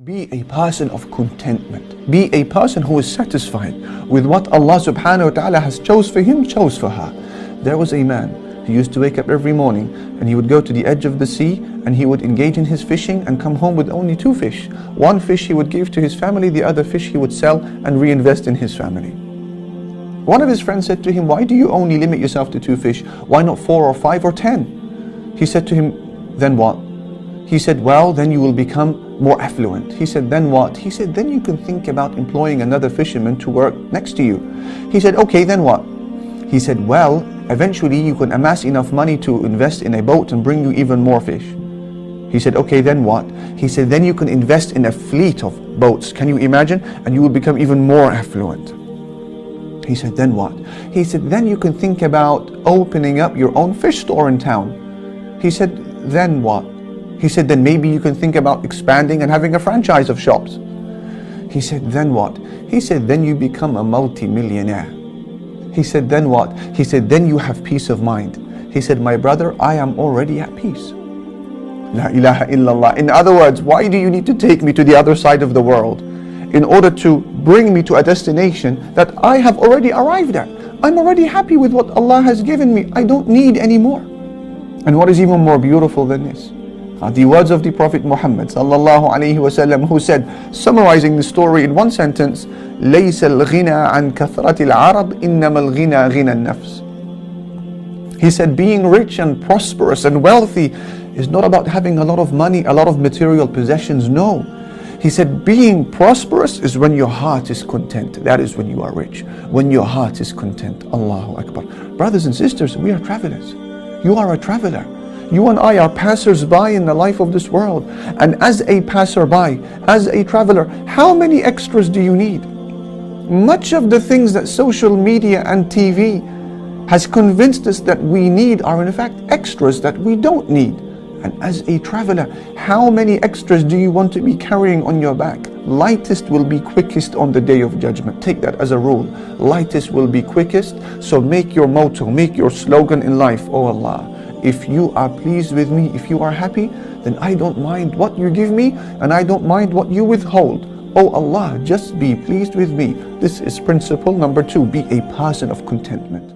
Be a person of contentment. Be a person who is satisfied with what Allah subhanahu wa ta'ala has chose for him, chose for her. There was a man who used to wake up every morning and he would go to the edge of the sea and he would engage in his fishing and come home with only 2 fish. 1 fish he would give to his family, the other fish he would sell and reinvest in his family. One of his friends said to him, "Why do you only limit yourself to 2 fish? Why not 4 or 5 or 10? He said to him, "Then what?" He said, "Well, then you will become more affluent." He said, "Then what?" He said, "Then you can think about employing another fisherman to work next to you." He said, "Okay, then what?" He said, "Well, eventually you can amass enough money to invest in a boat and bring you even more fish." He said, "Okay, then what?" He said, "Then you can invest in a fleet of boats." Can you imagine? And you will become even more affluent. He said, "Then what?" He said, "Then you can think about opening up your own fish store in town." He said, "Then what?" He said, "Then maybe you can think about expanding and having a franchise of shops." He said, "Then what?" He said, "Then you become a multi-millionaire." He said, "Then what?" He said, "Then you have peace of mind." He said, "My brother, I am already at peace." La ilaha illallah. In other words, why do you need to take me to the other side of the world in order to bring me to a destination that I have already arrived at? I'm already happy with what Allah has given me. I don't need any more. And what is even more beautiful than this? The words of the Prophet Muhammad sallallahu alaihi wasallam, who said, summarizing the story in one sentence, لَيْسَ الْغِنَى عَنْ كَثْرَةِ الْعَرَبِ إِنَّمَا الْغِنَى غِنَى النَّفْسِ. He said, being rich and prosperous and wealthy is not about having a lot of money, a lot of material possessions. No. He said, being prosperous is when your heart is content. That is when you are rich. When your heart is content. Allahu Akbar. Brothers and sisters, we are travelers. You are a traveler. You and I are passers-by in the life of this world. And as a passerby, as a traveler, how many extras do you need? Much of the things that social media and TV has convinced us that we need are in fact extras that we don't need. And as a traveler, how many extras do you want to be carrying on your back? Lightest will be quickest on the day of judgment. Take that as a rule. Lightest will be quickest. So make your motto, make your slogan in life, "Oh Allah, if you are pleased with me, if you are happy, then I don't mind what you give me and I don't mind what you withhold. Oh Allah, just be pleased with me." This is principle number 2. Be a person of contentment.